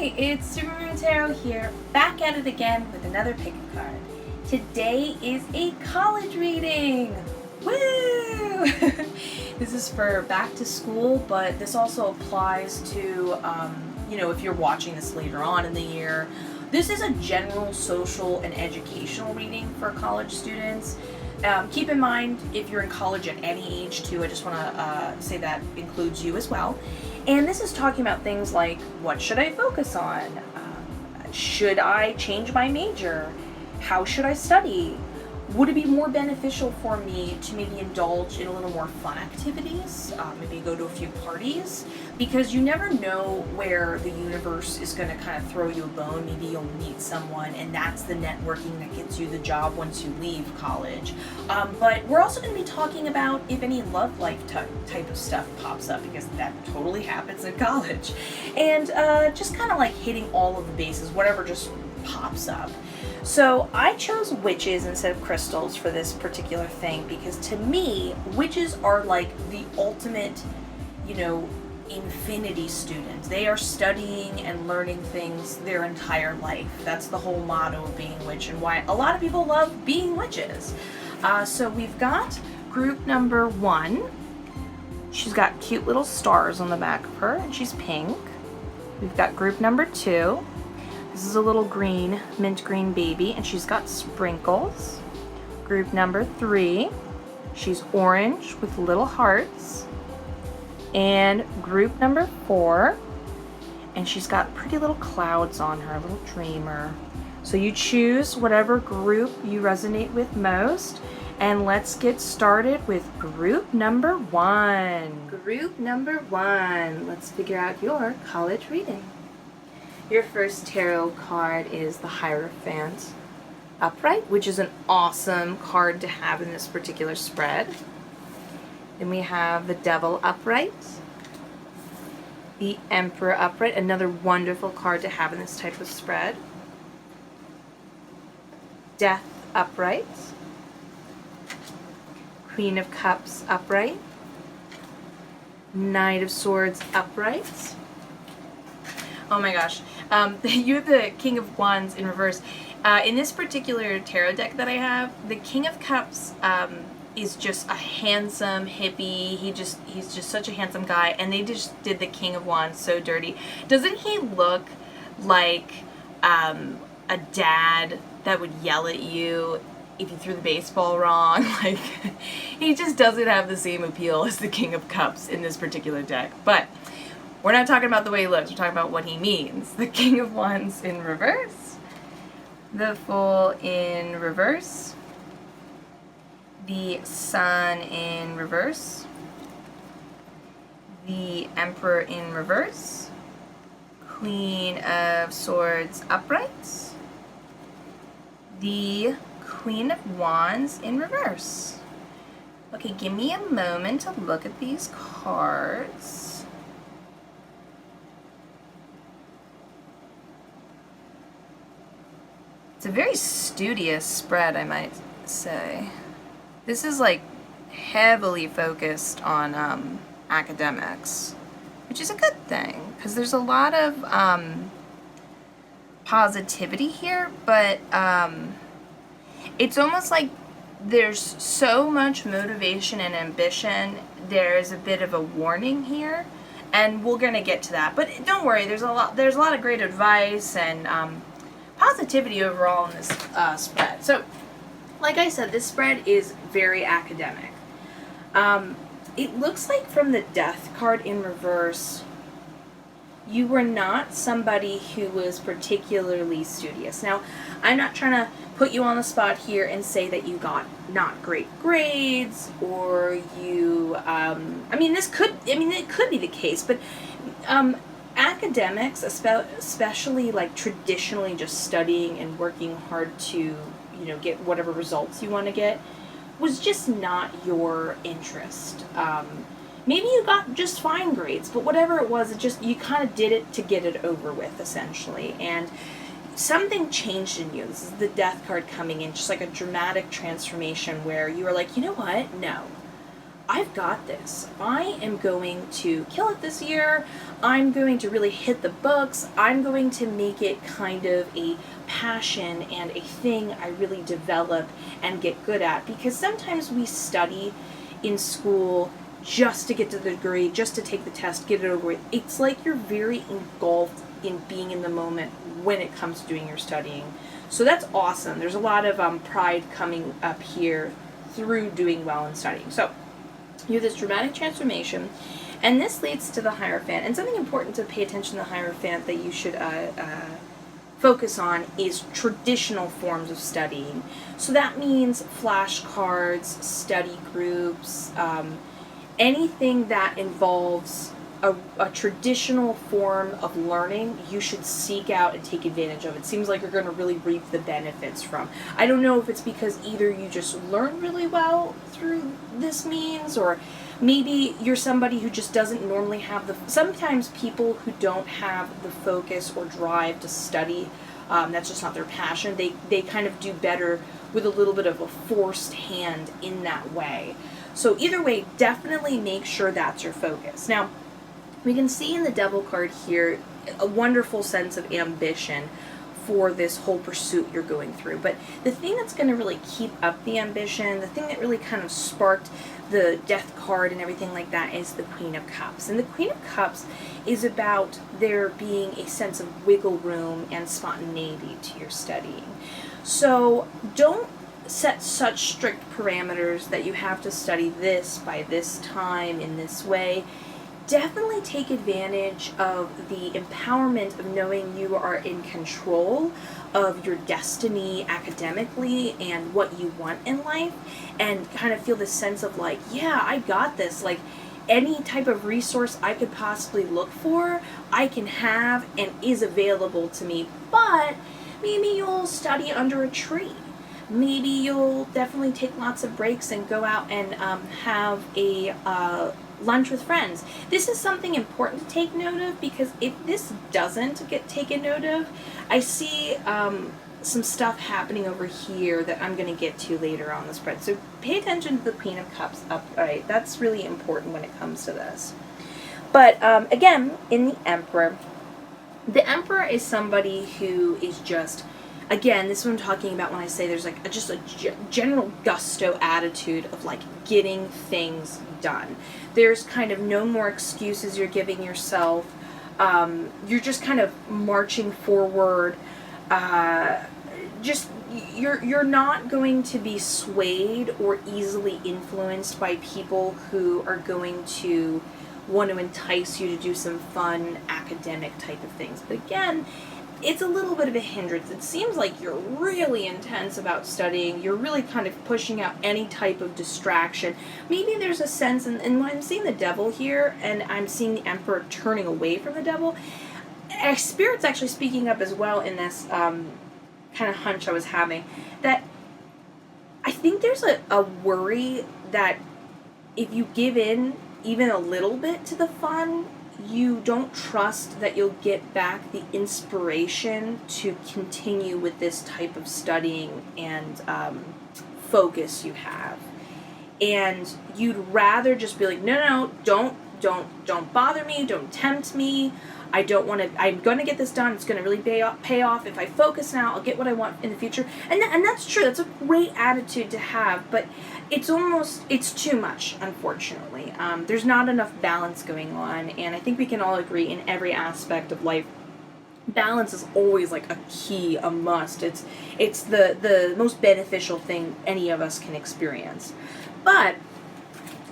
Hi, it's Supermoon Tarot here, back at it again with another pick a card. Today is a college reading! Woo! This is for back to school, but this also applies to, if you're watching this later on in the year. This is a general social and educational reading for college students. Keep in mind, if you're in college at any age too, I just want to say that includes you as well. And this is talking about things like, what should I focus on? Should I change my major? How should I study? Would it be more beneficial for me to maybe indulge in a little more fun activities? Maybe go to a few parties? Because you never know where the universe is going to kind of throw you a bone. Maybe you'll meet someone and that's the networking that gets you the job once you leave college. But we're also going to be talking about if any love life type of stuff pops up, because that totally happens in college. And just kind of like hitting all of the bases, whatever just pops up. So I chose witches instead of crystals for this particular thing because to me, witches are like the ultimate, infinity student. They are studying and learning things their entire life. That's the whole motto of being a witch and why a lot of people love being witches. So we've got group number 1. She's got cute little stars on the back of her and she's pink. We've got group number 2. This is a little green, mint green baby, and she's got sprinkles. Group number 3, she's orange with little hearts. And group number 4, and she's got pretty little clouds on her, a little dreamer. So you choose whatever group you resonate with most, and let's get started with group number 1. Group number 1, let's figure out your college reading. Your first tarot card is the Hierophant upright, which is an awesome card to have in this particular spread. Then we have the Devil upright, the Emperor upright, another wonderful card to have in this type of spread. Death upright, Queen of Cups upright, Knight of Swords upright. Oh my gosh. You have the King of Wands in reverse. In this particular tarot deck that I have, the King of Cups is just a handsome hippie. He's just such a handsome guy, and they just did the King of Wands so dirty. Doesn't he look like a dad that would yell at you if you threw the baseball wrong? Like, he just doesn't have the same appeal as the King of Cups in this particular deck. But we're not talking about the way he looks, we're talking about what he means. The King of Wands in reverse, the Fool in reverse, the Sun in reverse, the Emperor in reverse, Queen of Swords upright, the Queen of Wands in reverse. Okay, give me a moment to look at these cards. It's a very studious spread, I might say. This is like heavily focused on academics, which is a good thing because there's a lot of positivity here, but it's almost like there's so much motivation and ambition. There's a bit of a warning here, and we're gonna get to that. But don't worry, there's a lot of great advice and positivity overall in this spread. So, like I said, this spread is very academic. It looks like from the Death card in reverse, you were not somebody who was particularly studious. Now, I'm not trying to put you on the spot here and say that you got not great grades or you, it could be the case, but academics, especially like traditionally just studying and working hard to, get whatever results you want to get, was just not your interest. Maybe you got just fine grades, but whatever it was, you kind of did it to get it over with, essentially. And something changed in you. This is the Death card coming in, just like a dramatic transformation where you were like, you know what? No. I've got this. I am going to kill it this year. I'm going to really hit the books. I'm going to make it kind of a passion and a thing I really develop and get good at. Because sometimes we study in school just to get to the degree, just to take the test, get it over with. It's like you're very engulfed in being in the moment when it comes to doing your studying. So that's awesome. There's a lot of pride coming up here through doing well in studying. So you have this dramatic transformation, and this leads to the Hierophant. And something important to pay attention to the Hierophant that you should focus on is traditional forms of studying. So that means flashcards, study groups, anything that involves a traditional form of learning, you should seek out and take advantage of. It seems like you're going to really reap the benefits from. I don't know if it's because either you just learn really well through this means, or maybe you're somebody who just doesn't normally have sometimes people who don't have the focus or drive to study, that's just not their passion, they kind of do better with a little bit of a forced hand in that way. So either way, definitely make sure that's your focus. Now, we can see in the Devil card here a wonderful sense of ambition for this whole pursuit you're going through. But the thing that's going to really keep up the ambition, the thing that really kind of sparked the Death card and everything like that, is the Queen of Cups. And the Queen of Cups is about there being a sense of wiggle room and spontaneity to your studying. So don't set such strict parameters that you have to study this by this time in this way. Definitely take advantage of the empowerment of knowing you are in control of your destiny academically and what you want in life, and kind of feel this sense of like, yeah, I got this. Like, any type of resource I could possibly look for, I can have and is available to me. But maybe you'll study under a tree. Maybe you'll definitely take lots of breaks and go out and have a lunch with friends. This is something important to take note of, because if this doesn't get taken note of, I see some stuff happening over here that I'm going to get to later on the spread. So pay attention to the Queen of Cups upright. That's really important when it comes to this. But again, in the Emperor is somebody who is just, again, this is what I'm talking about when I say there's like just a general gusto attitude of like getting things done. There's kind of no more excuses you're giving yourself. You're just kind of marching forward. You're not going to be swayed or easily influenced by people who are going to want to entice you to do some fun academic type of things. But again, it's a little bit of a hindrance. It seems like you're really intense about studying. You're really kind of pushing out any type of distraction. Maybe there's a sense, and when I'm seeing the Devil here, and I'm seeing the Emperor turning away from the Devil, Spirit's actually speaking up as well in this kind of hunch I was having, that I think there's a worry that if you give in even a little bit to the fun, you don't trust that you'll get back the inspiration to continue with this type of studying and focus you have. And you'd rather just be like, no, don't bother me, don't tempt me. I'm going to get this done. It's going to really pay off. If I focus now, I'll get what I want in the future. And that's true. That's a great attitude to have, but it's too much, unfortunately. There's not enough balance going on, and I think we can all agree in every aspect of life, balance is always like a key, a must. It's the most beneficial thing any of us can experience. But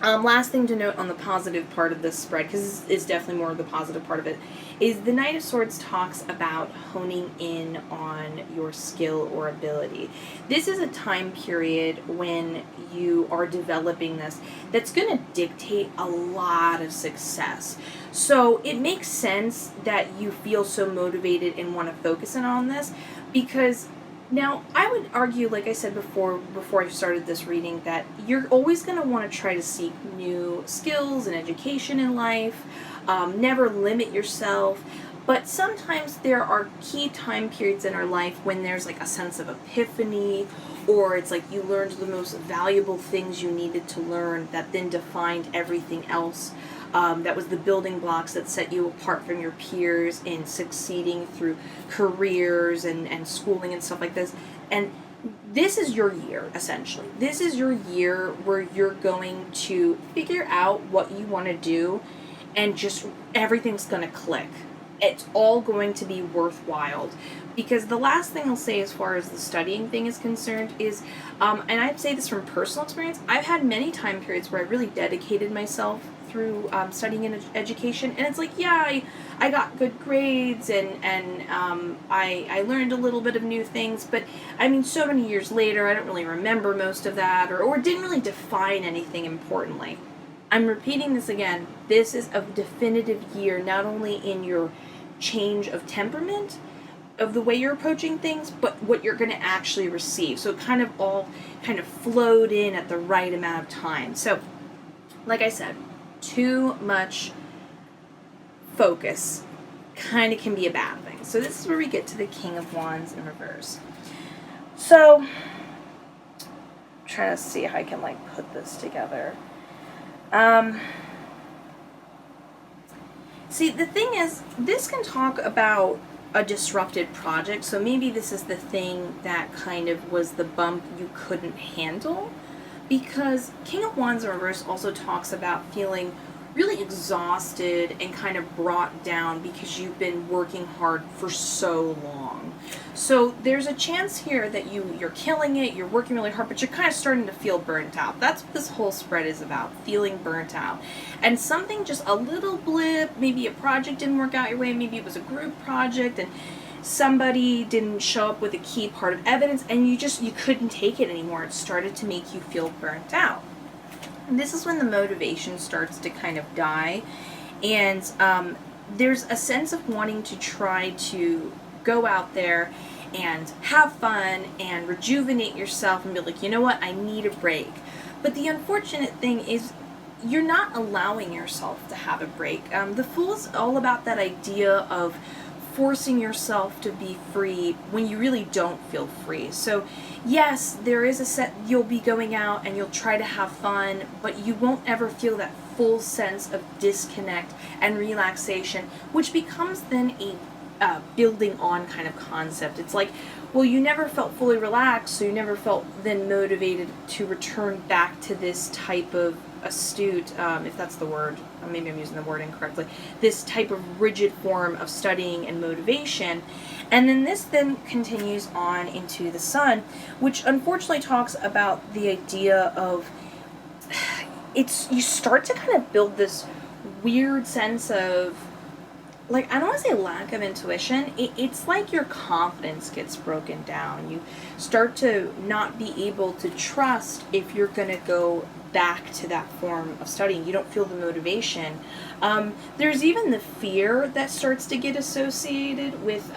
last thing to note on the positive part of this spread, because it's definitely more of the positive part of it, is the Knight of Swords talks about honing in on your skill or ability. This is a time period when you are developing this that's going to dictate a lot of success. So it makes sense that you feel so motivated and want to focus in on this, because now, I would argue, like I said before I started this reading, that you're always going to want to try to seek new skills and education in life. Never limit yourself. But sometimes there are key time periods in our life when there's like a sense of epiphany, or it's like you learned the most valuable things you needed to learn that then defined everything else. That was the building blocks that set you apart from your peers in succeeding through careers and schooling and stuff like this. And this is your year, essentially. This is your year where you're going to figure out what you want to do, and just everything's going to click. It's all going to be worthwhile. Because the last thing I'll say as far as the studying thing is concerned is, and I'd say this from personal experience, I've had many time periods where I really dedicated myself through studying in education, and it's like, yeah, I got good grades, and I learned a little bit of new things, but I mean, so many years later, I don't really remember most of that, or didn't really define anything importantly. I'm repeating this again. This is a definitive year, not only in your change of temperament, of the way you're approaching things, but what you're going to actually receive. So it kind of all kind of flowed in at the right amount of time. So, like I said, too much focus kind of can be a bad thing. So this is where we get to the King of Wands in reverse. So, I'm trying to see how I can like put this together. See, the thing is, this can talk about a disrupted project, so maybe this is the thing that kind of was the bump you couldn't handle, because King of Wands in reverse also talks about feeling really exhausted and kind of brought down because you've been working hard for so long. So there's a chance here that you're killing it, you're working really hard, but you're kind of starting to feel burnt out. That's what this whole spread is about, feeling burnt out. And something, just a little blip, maybe a project didn't work out your way, maybe it was a group project and somebody didn't show up with a key part of evidence, and you couldn't take it anymore. It started to make you feel burnt out. And this is when the motivation starts to kind of die, and there's a sense of wanting to try to go out there and have fun and rejuvenate yourself and be like, you know what, I need a break. But the unfortunate thing is you're not allowing yourself to have a break. The Fool is all about that idea of forcing yourself to be free when you really don't feel free. So yes, there is a set, you'll be going out and you'll try to have fun, but you won't ever feel that full sense of disconnect and relaxation, which becomes then a building on kind of concept. It's like, well, you never felt fully relaxed, so you never felt then motivated to return back to this type of astute, if that's the word, maybe I'm using the word incorrectly, this type of rigid form of studying and motivation. And then this then continues on into the Sun, which unfortunately talks about the idea of, you start to kind of build this weird sense of, like, I don't want to say lack of intuition, it's like your confidence gets broken down. You start to not be able to trust if you're going to go back to that form of studying. You don't feel the motivation. There's even the fear that starts to get associated with,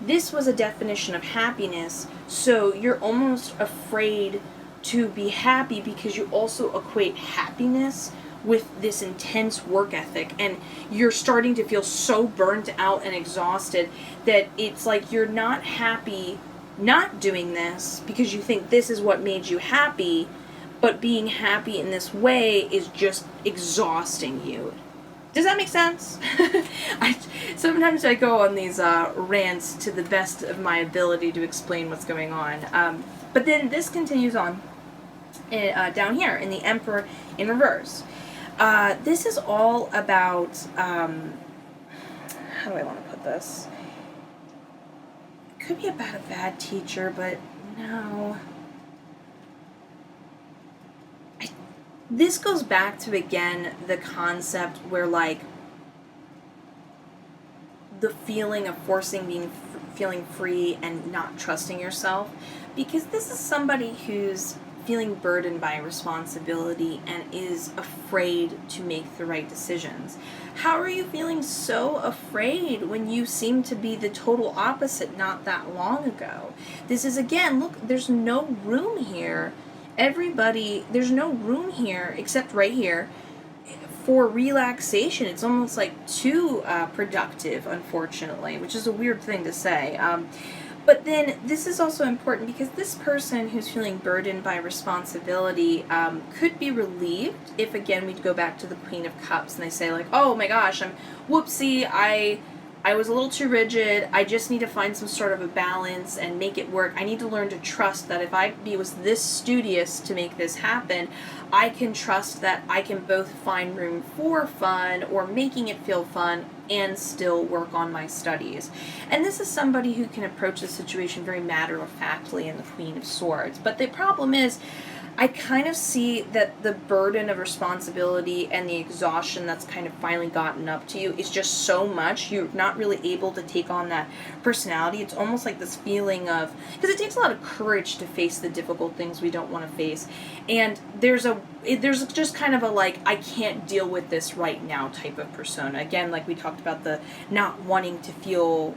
this was a definition of happiness, so you're almost afraid to be happy because you also equate happiness with this intense work ethic, and you're starting to feel so burnt out and exhausted that it's like you're not happy not doing this because you think this is what made you happy, but being happy in this way is just exhausting you. Does that make sense? Sometimes I go on these rants to the best of my ability to explain what's going on. But then this continues on down here in the Emperor in reverse. This is all about, how do I want to put this? It could be about a bad teacher, but no. This goes back to, again, the concept where, like, the feeling of feeling free and not trusting yourself. Because this is somebody who's feeling burdened by responsibility and is afraid to make the right decisions. How are you feeling so afraid when you seem to be the total opposite not that long ago? This is, again, look, there's no room here. There's no room here, except right here, for relaxation. It's almost like too productive, unfortunately, which is a weird thing to say. But then this is also important because this person who's feeling burdened by responsibility could be relieved if, again, we'd go back to the Queen of Cups and they say, like, oh my gosh, whoopsie, I was a little too rigid. I just need to find some sort of a balance and make it work. I need to learn to trust that if I was this studious to make this happen, I can trust that I can both find room for fun or making it feel fun and still work on my studies. And this is somebody who can approach the situation very matter-of-factly in the Queen of Swords. But the problem is, I kind of see that the burden of responsibility and the exhaustion that's kind of finally gotten up to you is just so much, you're not really able to take on that personality. It's almost like this feeling of, because it takes a lot of courage to face the difficult things we don't want to face. And there's just kind of a, like, I can't deal with this right now type of persona. Again, like we talked about, the not wanting to deal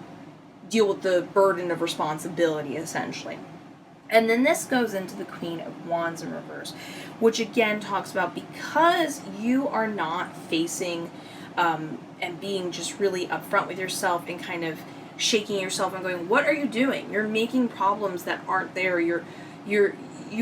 with the burden of responsibility, essentially. And then this goes into the Queen of Wands in reverse, which again talks about, because you are not facing and being just really upfront with yourself and kind of shaking yourself and going, what are you doing? You're making problems that aren't there. You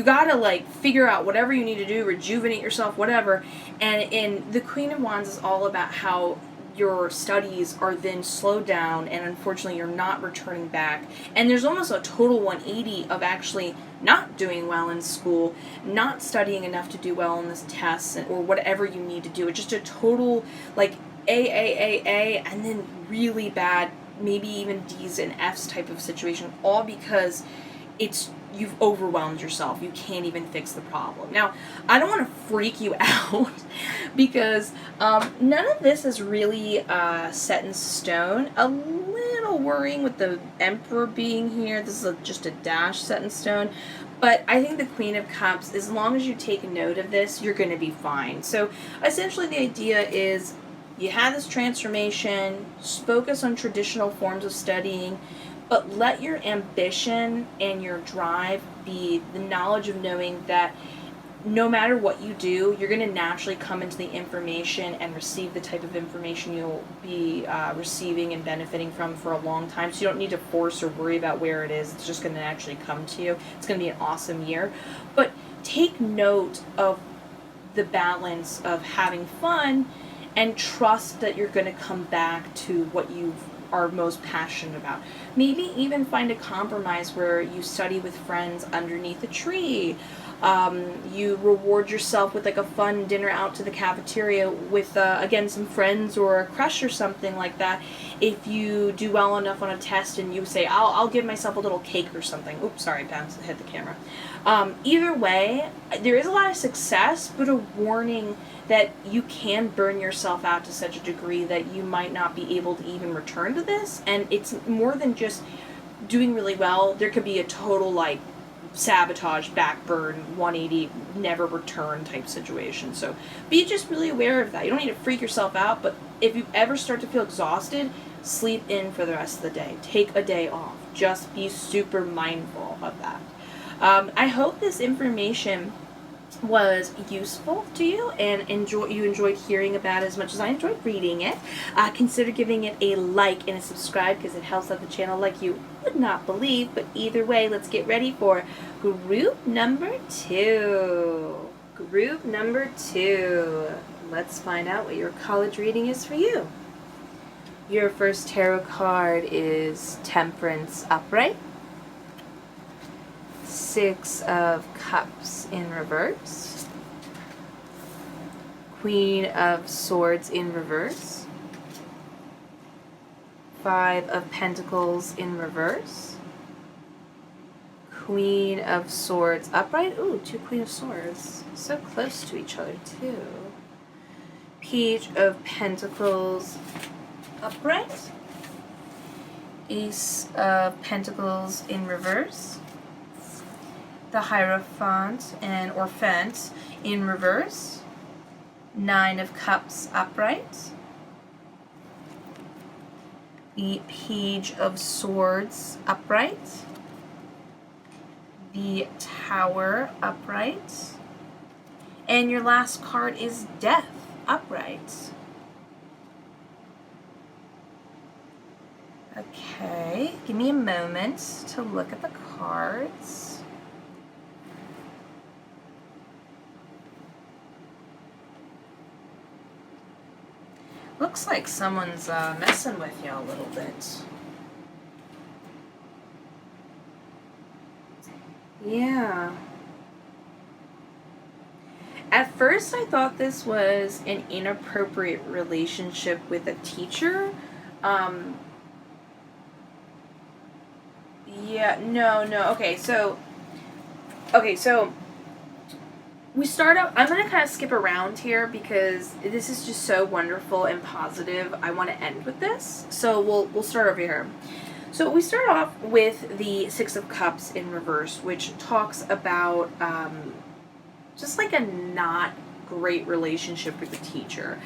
gotta, like, figure out whatever you need to do, rejuvenate yourself, whatever. And the Queen of Wands is all about how your studies are then slowed down and unfortunately you're not returning back. And there's almost a total 180 of actually not doing well in school, not studying enough to do well in this test or whatever you need to do. It's just a total, like, A, and then really bad, maybe even D's and F's type of situation, all because you've overwhelmed yourself. You can't even fix the problem. Now, I don't want to freak you out because none of this is really set in stone. A little worrying with the Emperor being here. This is just a dash set in stone. But I think the Queen of Cups, as long as you take note of this, you're going to be fine. So essentially the idea is you have this transformation, focus on traditional forms of studying, but let your ambition and your drive be the knowledge of knowing that no matter what you do, you're going to naturally come into the information and receive the type of information you'll be receiving and benefiting from for a long time. So you don't need to force or worry about where it is. It's just going to actually come to you. It's going to be an awesome year. But take note of the balance of having fun and trust that you're going to come back to what you are most passionate about. Maybe even find a compromise where you study with friends underneath a tree. You reward yourself with, like, a fun dinner out to the cafeteria with, again, some friends or a crush or something like that. If you do well enough on a test and you say, I'll give myself a little cake or something. Oops, sorry, hit the camera. Either way, there is a lot of success, but a warning that you can burn yourself out to such a degree that you might not be able to even return to this. And it's more than just doing really well. There could be a total, like, sabotage, backburn, 180, never return type situation. So be just really aware of that. You don't need to freak yourself out, but if you ever start to feel exhausted, sleep in for the rest of the day. Take a day off. Just be super mindful of that. I hope this information was useful to you and you enjoyed hearing about it as much as I enjoyed reading it. Consider giving it a like and a subscribe because it helps out the channel like you would not believe. But either way, let's get ready for group number 2. Group number 2. Let's find out what your college reading is for you. Your first tarot card is Temperance upright. 6 of Cups in reverse. Queen of Swords in reverse. 5 of Pentacles in reverse. Queen of Swords upright. Ooh, 2 Queen of Swords. So close to each other, too. Page of Pentacles upright. Ace of Pentacles in reverse. The Hierophant and Orphant in reverse. 9 of Cups upright. The Page of Swords upright. The Tower upright. And your last card is Death. upright. Okay, give me a moment to look at the cards. Looks like someone's messing with you a little bit. Yeah. At first, I thought this was an inappropriate relationship with a teacher. Yeah, no. Okay, so we start out. I'm going to kind of skip around here because this is just so wonderful and positive. I want to end with this. So we'll start over here. So we start off with the Six of Cups in reverse, which talks about just like a not great relationship with the teacher.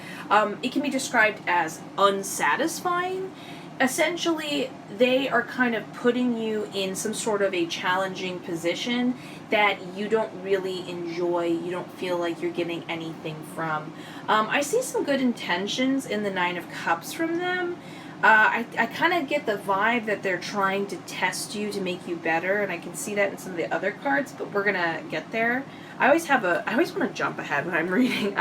It can be described as unsatisfying. Essentially, they are kind of putting you in some sort of a challenging position that you don't really enjoy, you don't feel like you're getting anything from. I see some good intentions in the Nine of Cups from them. I kind of get the vibe that they're trying to test you to make you better, and I can see that in some of the other cards, but we're gonna get there. I always want to jump ahead when I'm reading,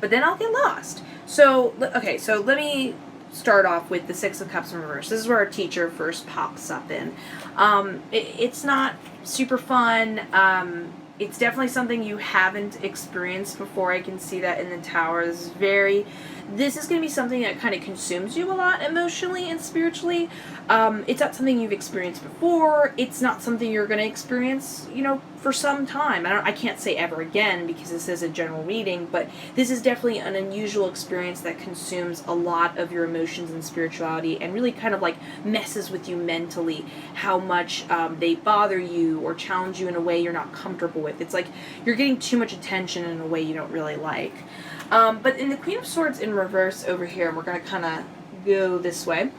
but then I'll get lost. So let me start off with the Six of Cups in reverse. This is where our teacher first pops up in. It's not super fun. It's definitely something you haven't experienced before. I can see that in the Tower. This is going to be something that kind of consumes you a lot emotionally and spiritually. It's not something you've experienced before. It's not something you're going to experience, for some time. I can't say ever again because this is a general reading, but this is definitely an unusual experience that consumes a lot of your emotions and spirituality and really kind of like messes with you mentally, how much they bother you or challenge you in a way you're not comfortable with. It's like you're getting too much attention in a way you don't really like. But in the Queen of Swords in reverse over here, and we're going to kind of go this way,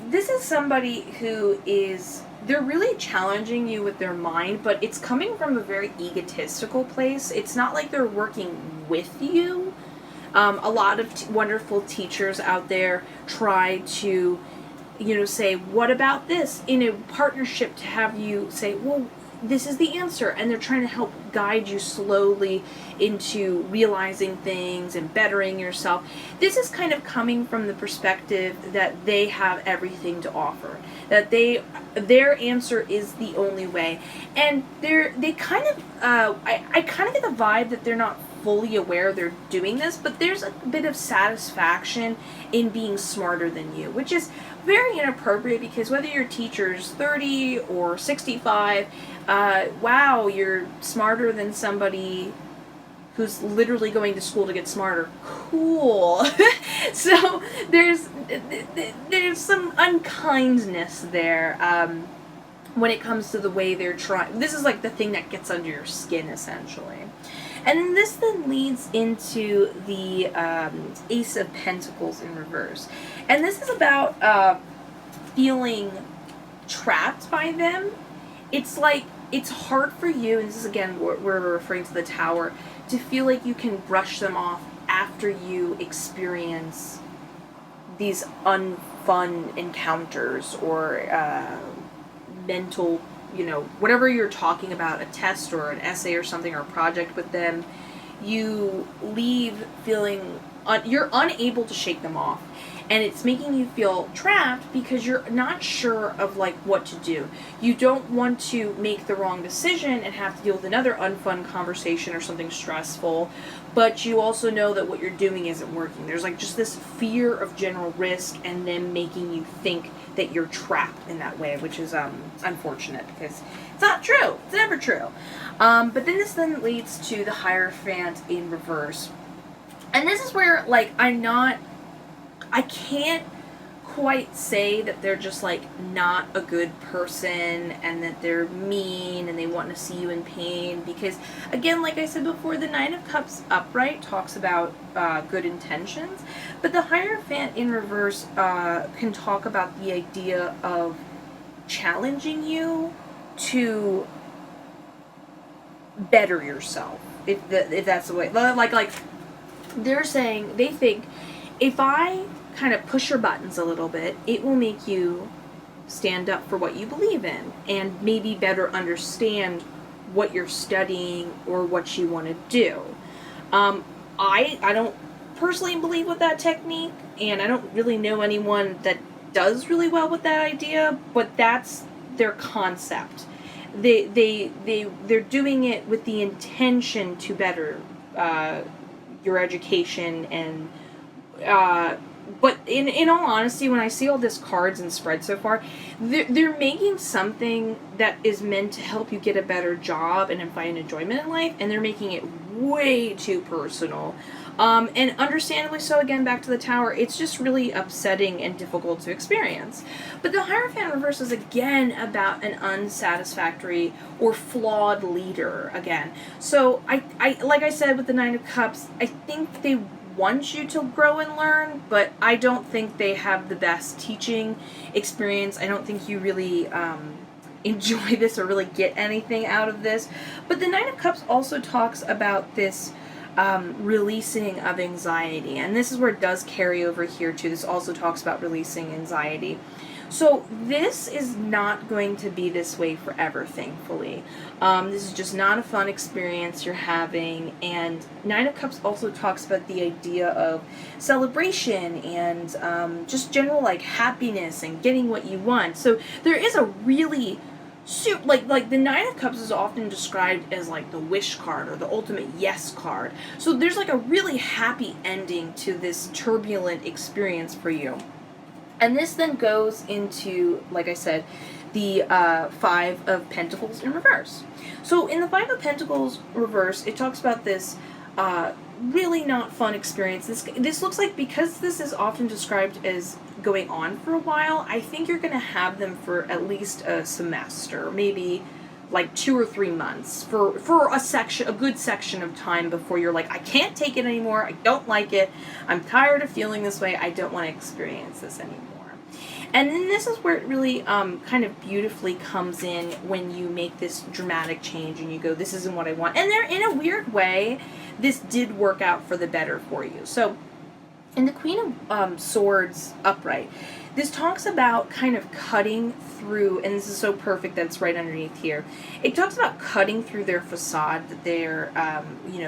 this is somebody who they're really challenging you with their mind, but it's coming from a very egotistical place. It's not like they're working with you. A lot of wonderful teachers out there try to, say, what about this? In a partnership to have you say, well, this is the answer, and they're trying to help guide you slowly into realizing things and bettering yourself. This is kind of coming from the perspective that they have everything to offer, that their answer is the only way, and they kind of I kind of get the vibe that they're not fully aware they're doing this, but there's a bit of satisfaction in being smarter than you, which is very inappropriate because whether your teacher's 30 or 65, wow, you're smarter than somebody who's literally going to school to get smarter. Cool. So there's some unkindness there when it comes to the way they're trying. This is like the thing that gets under your skin, essentially. And this then leads into the Ace of Pentacles in reverse. And this is about feeling trapped by them. It's like, it's hard for you, and this is again, we're referring to the Tower, to feel like you can brush them off after you experience these unfun encounters or mental, whatever you're talking about, a test or an essay or something or a project with them, you leave feeling, you're unable to shake them off. And it's making you feel trapped because you're not sure of like what to do. You don't want to make the wrong decision and have to deal with another unfun conversation or something stressful, but you also know that what you're doing isn't working. There's like just this fear of general risk and them making you think that you're trapped in that way, which is unfortunate because it's not true. It's never true. But then this then leads to the Hierophant in reverse. And this is where like I can't quite say that they're just like not a good person and that they're mean and they want to see you in pain, because again, like I said before, the Nine of Cups upright talks about good intentions, but the Hierophant in reverse can talk about the idea of challenging you to better yourself, if that's the way, like they're saying, they think, if I kind of push your buttons a little bit, it will make you stand up for what you believe in and maybe better understand what you're studying or what you want to do. I don't personally believe with that technique, and I don't really know anyone that does really well with that idea, but that's their concept. They're doing it with the intention to better your education and but in all honesty, when I see all this cards and spread so far, they're making something that is meant to help you get a better job and find enjoyment in life, and they're making it way too personal. And understandably so, again, back to the Tower, it's just really upsetting and difficult to experience. But the Hierophant reverse is, again, about an unsatisfactory or flawed leader, again. So, I like I said with the Nine of Cups, I think they want you to grow and learn, but I don't think they have the best teaching experience. I don't think you really enjoy this or really get anything out of this. But the Nine of Cups also talks about this releasing of anxiety, and this is where it does carry over here too. This also talks about releasing anxiety. So this is not going to be this way forever, thankfully. This is just not a fun experience you're having. And Nine of Cups also talks about the idea of celebration and just general like happiness and getting what you want. So there is a really like the Nine of Cups is often described as like the wish card or the ultimate yes card. So there's like a really happy ending to this turbulent experience for you. And this then goes into, like I said, the Five of Pentacles in reverse. So in the Five of Pentacles reverse, it talks about this really not fun experience. This looks like, because this is often described as going on for a while, I think you're going to have them for at least a semester, maybe like 2 or 3 months for a good section of time before you're like, I can't take it anymore, I don't like it, I'm tired of feeling this way, I don't want to experience this anymore. And then this is where it really kind of beautifully comes in when you make this dramatic change and you go, this isn't what I want. And in a weird way, this did work out for the better for you. So in the Queen of Swords upright, this talks about kind of cutting through, and this is so perfect that it's right underneath here. It talks about cutting through their facade, that they're,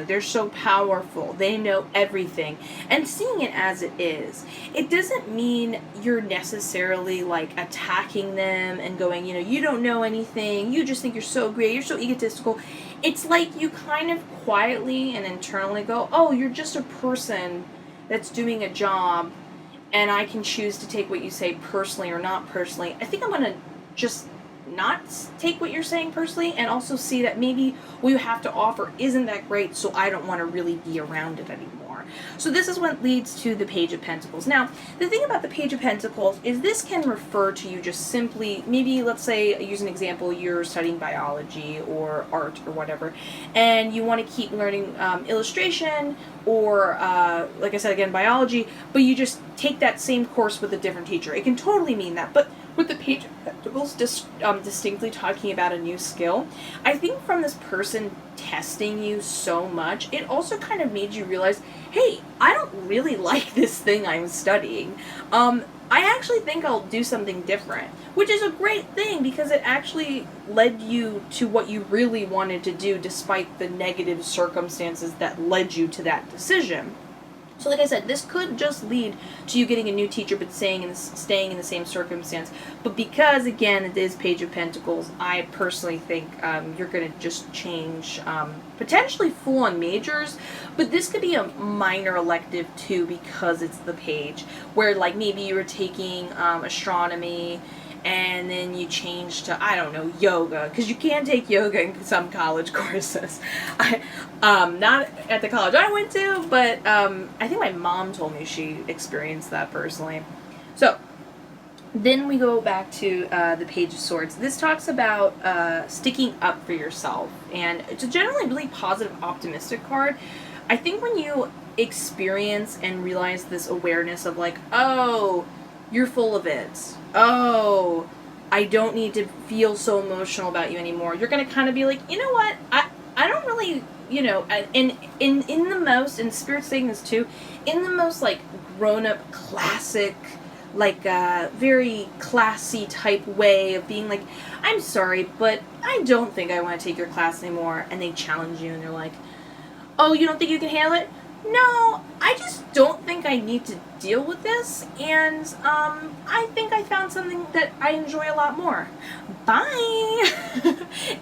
they're so powerful, they know everything, and seeing it as it is. It doesn't mean you're necessarily like attacking them and going, you don't know anything, you just think you're so great, you're so egotistical. It's like you kind of quietly and internally go, oh, you're just a person that's doing a job, and I can choose to take what you say personally or not personally. I think I'm going to just not take what you're saying personally, and also see that maybe what you have to offer isn't that great, so I don't want to really be around it anymore. So this is what leads to the Page of Pentacles. Now, the thing about the Page of Pentacles is this can refer to you just simply, maybe let's say, use an example, you're studying biology or art or whatever, and you want to keep learning illustration or, like I said again, biology, but you just take that same course with a different teacher. It can totally mean that, but with the Page of Pentacles distinctly talking about a new skill, I think from this person testing you so much, it also kind of made you realize, hey, I don't really like this thing I'm studying. I actually think I'll do something different, which is a great thing because it actually led you to what you really wanted to do despite the negative circumstances that led you to that decision. So like I said, this could just lead to you getting a new teacher but staying in the same circumstance. But because, again, it is Page of Pentacles, I personally think you're going to just change potentially full-on majors. But this could be a minor elective too because it's the Page. Where like maybe you were taking astronomy and then you change to, I don't know, yoga, because you can take yoga in some college courses. Not at the college I went to, but I think my mom told me she experienced that personally. So, then we go back to the Page of Swords. This talks about sticking up for yourself, and it's a generally really positive, optimistic card. I think when you experience and realize this awareness of like, oh, you're full of it. Oh, I don't need to feel so emotional about you anymore. You're going to kind of be like, you know what? I don't really you know, and in the most, and Spirit's saying this too, in the most like grown up classic, like very classy type way of being like, I'm sorry, but I don't think I want to take your class anymore. And they challenge you and they're like, oh, you don't think you can handle it? No, I just don't think I need to deal with this, and I think I found something that I enjoy a lot more. Bye!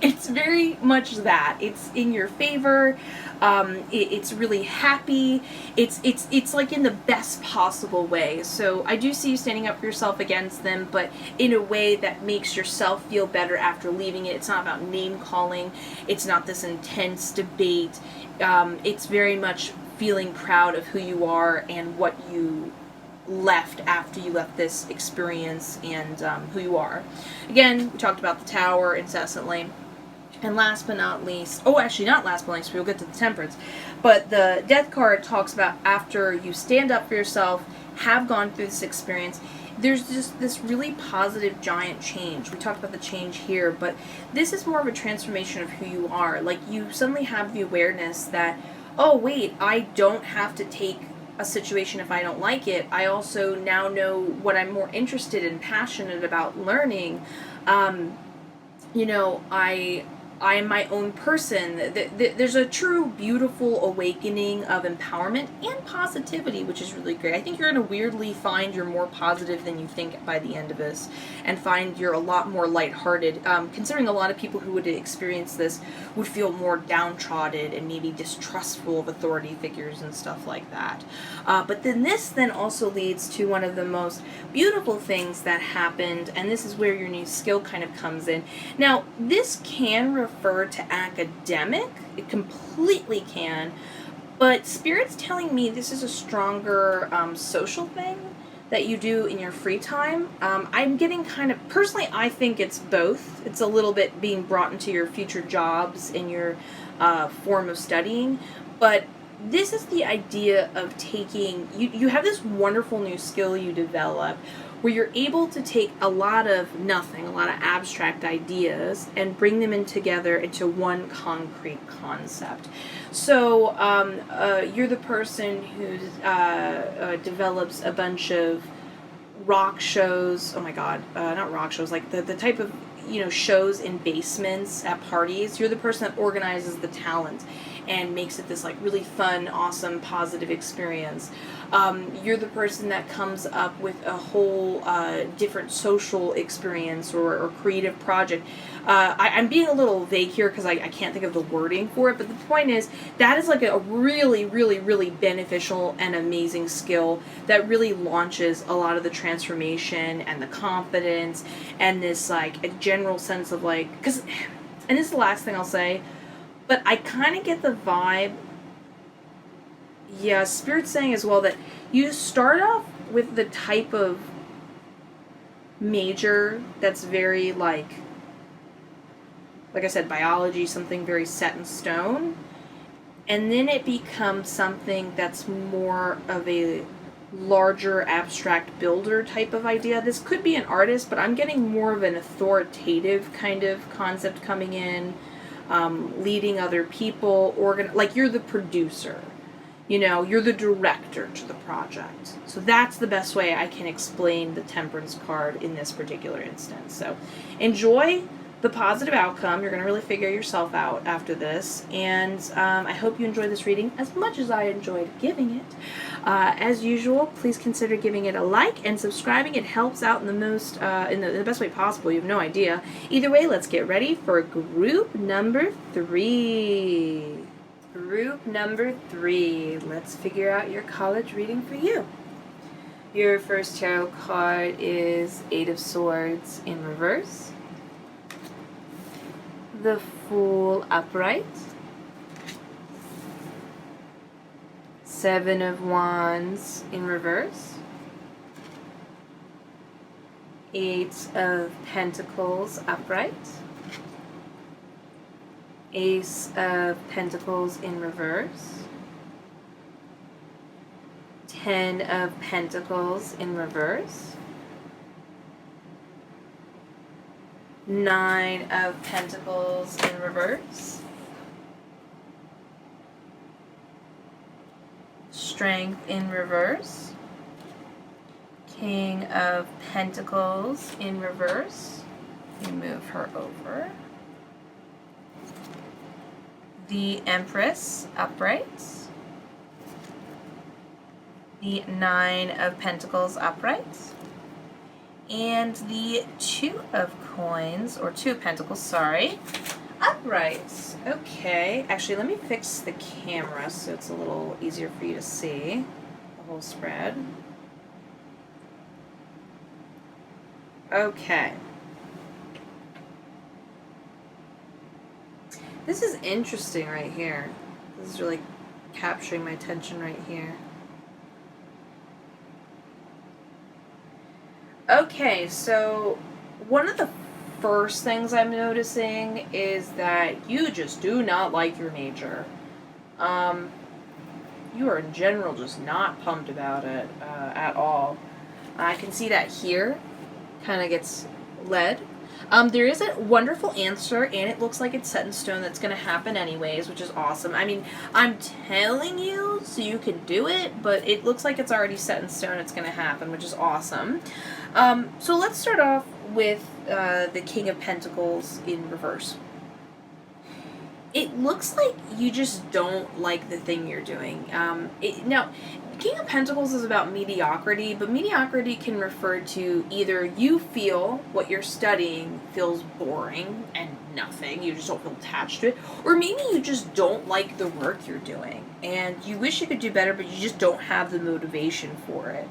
It's very much that. It's in your favor. It's really happy. It's like in the best possible way. So I do see you standing up for yourself against them, but in a way that makes yourself feel better after leaving it. It's not about name calling. It's not this intense debate. It's very much feeling proud of who you are and what you left after you left this experience, and who you are. Again, we talked about the Tower incessantly. And last but not least, oh, actually not last but not least, we'll get to the Temperance. But the Death card talks about after you stand up for yourself, have gone through this experience, there's just this really positive giant change. We talked about the change here, but this is more of a transformation of who you are. Like, you suddenly have the awareness that, oh wait, I don't have to take a situation if I don't like it. I also now know what I'm more interested in, passionate about learning. I am my own person. There's a true, beautiful awakening of empowerment and positivity, which is really great. I think you're going to weirdly find you're more positive than you think by the end of this, and find you're a lot more lighthearted, considering a lot of people who would experience this would feel more downtrodden and maybe distrustful of authority figures and stuff like that. But then this then also leads to one of the most beautiful things that happened, and this is where your new skill kind of comes in. Now, this can refer to academic. It completely can. But Spirit's telling me this is a stronger social thing that you do in your free time. I'm getting kind of, personally, I think it's both. It's a little bit being brought into your future jobs in your form of studying. But this is the idea of taking, you have this wonderful new skill you develop where you're able to take a lot of nothing, a lot of abstract ideas, and bring them in together into one concrete concept. So you're the person who develops a bunch of rock shows. Oh my god, not rock shows, like the type of, shows in basements at parties. You're the person that organizes the talent and makes it this like really fun, awesome, positive experience. You're the person that comes up with a whole different social experience or creative project. I'm being a little vague here because I can't think of the wording for it, but the point is that is like a really, really, really beneficial and amazing skill that really launches a lot of the transformation and the confidence and this like a general sense of like, and this is the last thing I'll say, but I kind of get the vibe, yeah, Spirit's saying as well that you start off with the type of major that's very like I said, biology, something very set in stone, and then it becomes something that's more of a larger abstract builder type of idea. This could be an artist, but I'm getting more of an authoritative kind of concept coming in, leading other people, like you're the producer. You're the director to the project. So that's the best way I can explain the Temperance card in this particular instance. So enjoy the positive outcome. You're going to really figure yourself out after this. And I hope you enjoyed this reading as much as I enjoyed giving it. As usual, please consider giving it a like and subscribing. It helps out in the most, in the best way possible. You have no idea. Either way, let's get ready for group number 3. Group number 3. Let's figure out your college reading for you. Your first tarot card is 8 of Swords in reverse, the Fool upright, 7 of Wands in reverse, 8 of Pentacles upright, Ace of Pentacles in reverse, 10 of Pentacles in reverse, 9 of Pentacles in reverse, Strength in reverse. King of Pentacles in reverse. You move her over. The Empress upright. The Nine of Pentacles upright. And the Two of Coins, or Two of Pentacles, sorry, upright. Okay, actually let me fix the camera so it's a little easier for you to see the whole spread. Okay. This is interesting right here. This is really capturing my attention right here. Okay, so one of the first things I'm noticing is that you just do not like your major. You are in general just not pumped about it at all. I can see that here kind of gets led. There is a wonderful answer, and it looks like it's set in stone that's going to happen anyways, which is awesome. I mean, I'm telling you so you can do it, but it looks like it's already set in stone. It's going to happen, which is awesome. So let's start off with the King of Pentacles in reverse. It looks like you just don't like the thing you're doing. Now, King of Pentacles is about mediocrity, but mediocrity can refer to either you feel what you're studying feels boring and nothing, you just don't feel attached to it, or maybe you just don't like the work you're doing, and you wish you could do better, but you just don't have the motivation for it.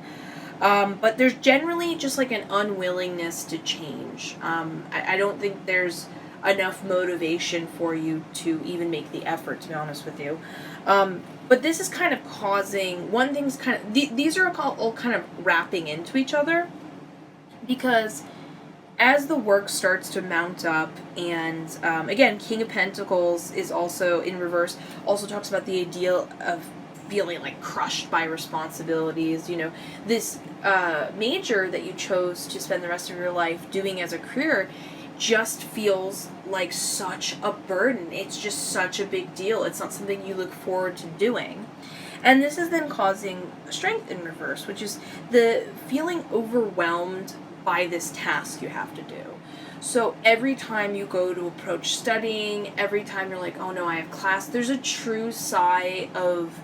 But there's generally just like an unwillingness to change. I don't think there's enough motivation for you to even make the effort, to be honest with you. But this is kind of causing, one thing's kind of, these are all kind of wrapping into each other, because as the work starts to mount up, and again, King of Pentacles is also in reverse, also talks about the ideal of feeling like crushed by responsibilities. You know, this major that you chose to spend the rest of your life doing as a career just feels like such a burden. It's just such a big deal. It's not something you look forward to doing. And this is then causing strength in reverse, which is the feeling overwhelmed by this task you have to do. So every time you go to approach studying, every time you're like, oh no, I have class, there's a true sigh of,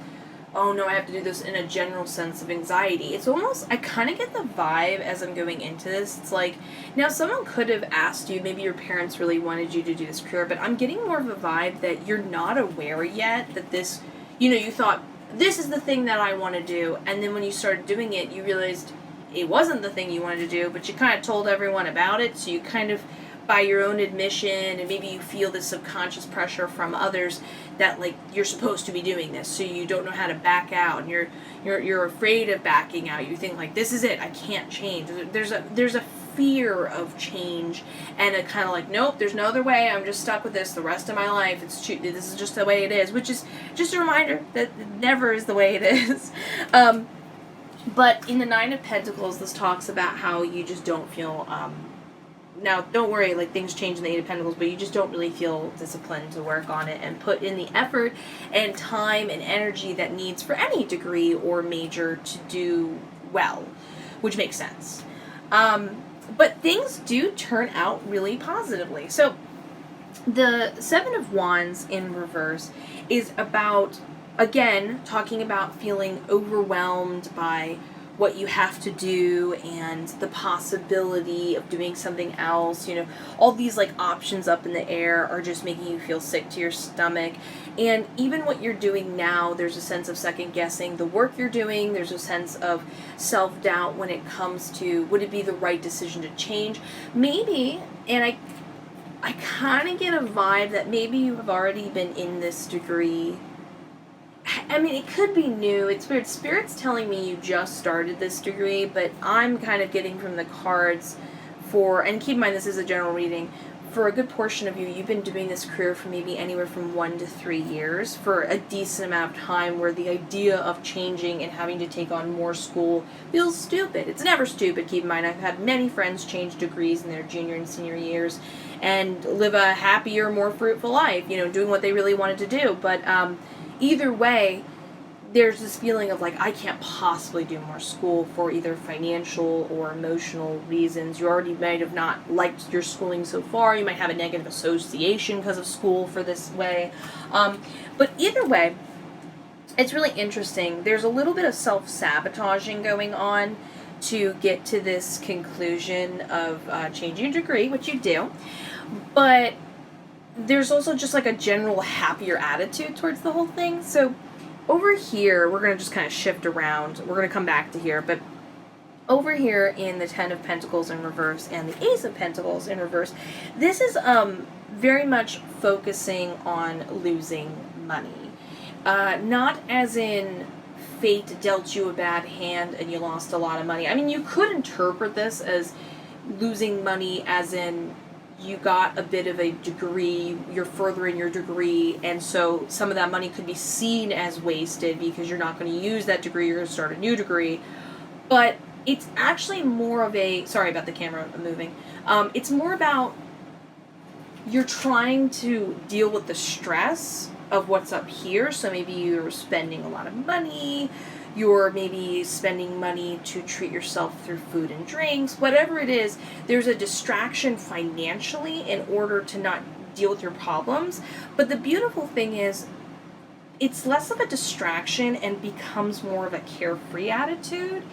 oh no, I have to do this, in a general sense of anxiety. It's almost, I kind of get the vibe as I'm going into this. It's like, now someone could have asked you, maybe your parents really wanted you to do this career, but I'm getting more of a vibe that you're not aware yet that this, you know, you thought, this is the thing that I want to do, and then when you started doing it, you realized it wasn't the thing you wanted to do, but you kind of told everyone about it, so you kind of, by your own admission, and maybe you feel this subconscious pressure from others that like you're supposed to be doing this, so you don't know how to back out, and you're afraid of backing out. You think like, this is it, I can't change. There's a fear of change, and a kind of like, nope, there's no other way, I'm just stuck with this the rest of my life. This is just the way it is, which is just a reminder that it never is the way it is. But in the Nine of Pentacles, this talks about how you just don't feel now, don't worry, like, things change in the Eight of Pentacles, but you just don't really feel disciplined to work on it and put in the effort and time and energy that needs for any degree or major to do well, which makes sense. But things do turn out really positively. So, the Seven of Wands in reverse is about, again, talking about feeling overwhelmed by what you have to do and the possibility of doing something else. You know, all these like options up in the air are just making you feel sick to your stomach. And even what you're doing now, there's a sense of second guessing the work you're doing. There's a sense of self-doubt when it comes to, would it be the right decision to change? Maybe, and I kind of get a vibe that maybe you have already been in this degree. I mean, it could be new. It's weird. Spirit's telling me you just started this degree, but I'm kind of getting from the cards for, and keep in mind this is a general reading, for a good portion of you, you've been doing this career for maybe anywhere from 1 to 3 years, for a decent amount of time, where the idea of changing and having to take on more school feels stupid. It's never stupid, keep in mind. I've had many friends change degrees in their junior and senior years and live a happier, more fruitful life, you know, doing what they really wanted to do. But either way, there's this feeling of like, I can't possibly do more school for either financial or emotional reasons. You already might have not liked your schooling so far. You might have a negative association because of school for this way. But either way, it's really interesting. There's a little bit of self-sabotaging going on to get to this conclusion of changing your degree, which you do. But there's also just like a general happier attitude towards the whole thing. So over here, we're going to just kind of shift around. We're going to come back to here, but over here in the Ten of Pentacles in reverse and the Ace of Pentacles in reverse, this is very much focusing on losing money. Not as in fate dealt you a bad hand and you lost a lot of money. I mean, you could interpret this as losing money as in you got a bit of a degree, you're furthering your degree, and so some of that money could be seen as wasted because you're not going to use that degree, you're going to start a new degree. But it's actually more of a, sorry about the camera moving, it's more about you're trying to deal with the stress of what's up here. So maybe you're spending a lot of money, you're maybe spending money to treat yourself through food and drinks, whatever it is, there's a distraction financially in order to not deal with your problems. But the beautiful thing is, it's less of a distraction and becomes more of a carefree attitude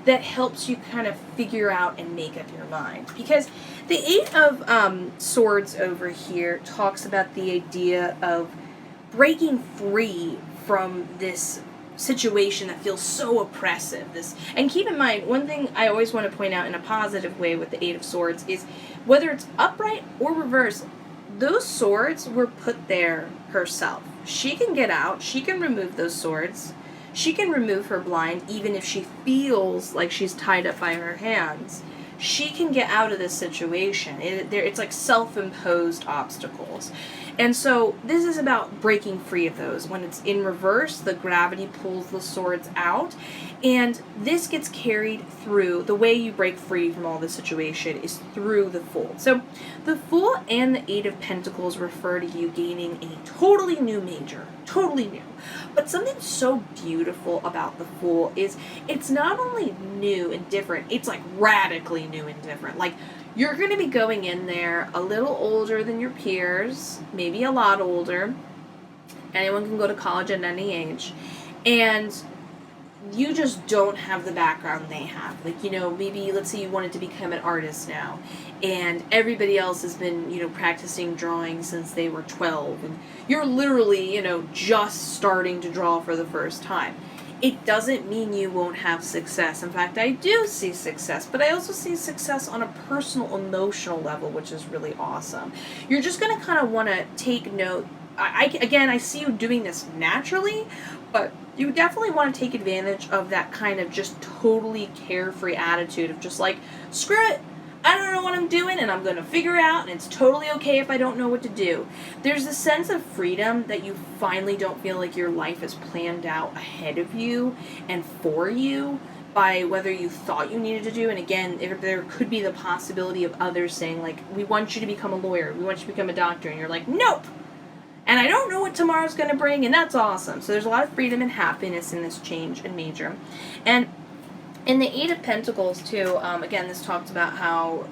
that helps you kind of figure out and make up your mind. Because the Eight of Swords over here talks about the idea of breaking free from this situation that feels so oppressive. And keep in mind, one thing I always want to point out in a positive way with the Eight of Swords is whether it's upright or reverse, those swords were put there herself. She can get out, she can remove those swords, she can remove her blind even if she feels like she's tied up by her hands. She can get out of this situation. It's like self-imposed obstacles. And so this is about breaking free of those. When it's in reverse, the gravity pulls the swords out. And this gets carried through, the way you break free from all this situation is through the Fool. So the Fool and the Eight of Pentacles refer to you gaining a totally new major. Totally new. But something so beautiful about the Fool is it's not only new and different, it's like radically new and different. Like, you're going to be going in there a little older than your peers, maybe a lot older. Anyone can go to college at any age. And you just don't have the background they have. Like, you know, maybe let's say you wanted to become an artist now, and everybody else has been, you know, practicing drawing since they were 12, and you're literally, you know, just starting to draw for the first time. It doesn't mean you won't have success. In fact, I do see success, but I also see success on a personal, emotional level, which is really awesome. You're just going to kind of want to take note. I see you doing this naturally, but you definitely want to take advantage of that kind of just totally carefree attitude of just like, screw it, I don't know what I'm doing and I'm going to figure it out, and it's totally okay if I don't know what to do. There's a sense of freedom that you finally don't feel like your life is planned out ahead of you and for you by whether you thought you needed to do. And again, there could be the possibility of others saying like, we want you to become a lawyer, we want you to become a doctor, and you're like, nope! And I don't know what tomorrow's going to bring, and that's awesome. So there's a lot of freedom and happiness in this change and major. And in the Eight of Pentacles, too, again, this talks about how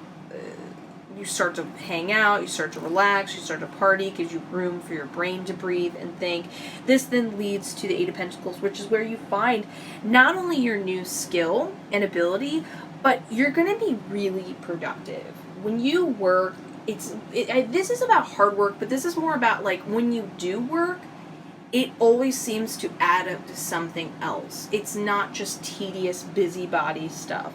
you start to hang out, you start to relax, you start to party, gives you room for your brain to breathe and think. This then leads to the Eight of Pentacles, which is where you find not only your new skill and ability, but you're going to be really productive. When you work, this is about hard work, but this is more about like when you do work, it always seems to add up to something else. It's not just tedious, busybody stuff.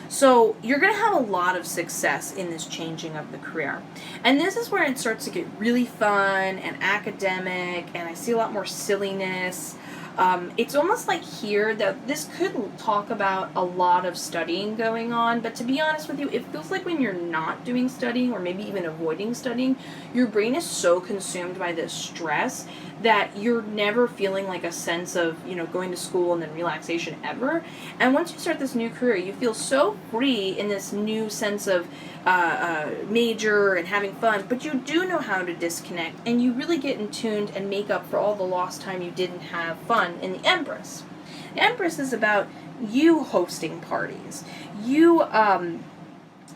So you're going to have a lot of success in this changing of the career. And this is where it starts to get really fun and academic, and I see a lot more silliness. It's almost like here that this could talk about a lot of studying going on, but to be honest with you, it feels like when you're not doing studying or maybe even avoiding studying, your brain is so consumed by this stress that you're never feeling like a sense of, going to school and then relaxation ever. And once you start this new career, you feel so free in this new sense of major and having fun, but you do know how to disconnect, and you really get in tuned and make up for all the lost time you didn't have fun in the Empress. The Empress is about you hosting parties, you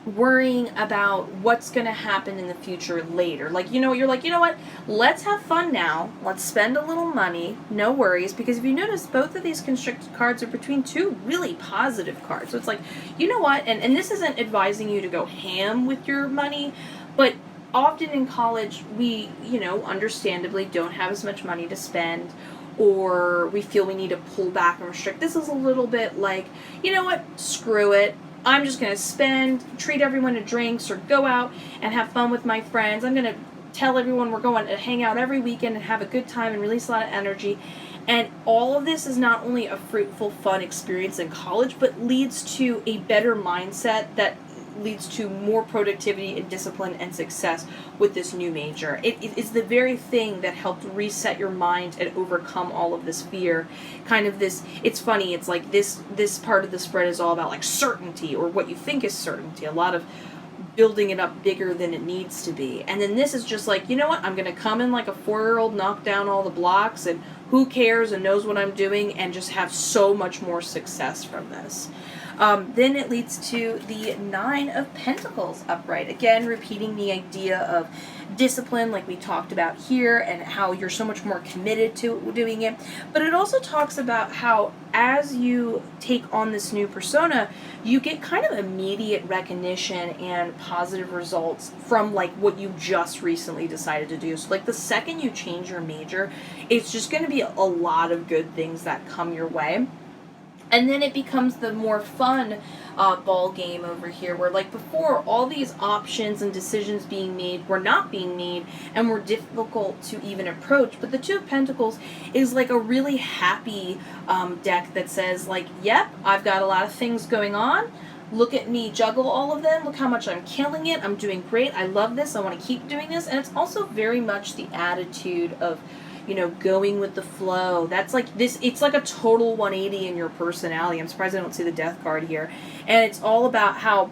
worrying about what's going to happen in the future later. Like, you're like, what, let's have fun now. Let's spend a little money. No worries. Because if you notice, both of these constricted cards are between two really positive cards. So it's like, you know what, and this isn't advising you to go ham with your money, but often in college, we, understandably don't have as much money to spend, or we feel we need to pull back and restrict. This is a little bit like, you know what, screw it. I'm just going to treat everyone to drinks, or go out and have fun with my friends. I'm going to tell everyone we're going to hang out every weekend and have a good time and release a lot of energy. And all of this is not only a fruitful, fun experience in college, but leads to a better mindset that leads to more productivity and discipline and success with this new major. It is the very thing that helped reset your mind and overcome all of this fear. Kind of this, it's funny, it's like this part of the spread is all about like certainty, or what you think is certainty. A lot of building it up bigger than it needs to be. And then this is just like, you know what, I'm going to come in like a 4-year-old, knock down all the blocks, and who cares, and knows what I'm doing, and just have so much more success from this. Then it leads to the 9 of Pentacles upright. Again, repeating the idea of discipline like we talked about here, and how you're so much more committed to doing it. But it also talks about how as you take on this new persona, you get kind of immediate recognition and positive results from like what you just recently decided to do. So like the second you change your major, it's just going to be a lot of good things that come your way. And then it becomes the more fun ball game over here, where like before, all these options and decisions being made were not being made and were difficult to even approach. But the 2 of Pentacles is like a really happy deck that says like, yep, I've got a lot of things going on. Look at me juggle all of them. Look how much I'm killing it. I'm doing great. I love this. I want to keep doing this. And it's also very much the attitude of, going with the flow. That's like this, it's like a total 180 in your personality. I'm surprised I don't see the Death card here. And it's all about how,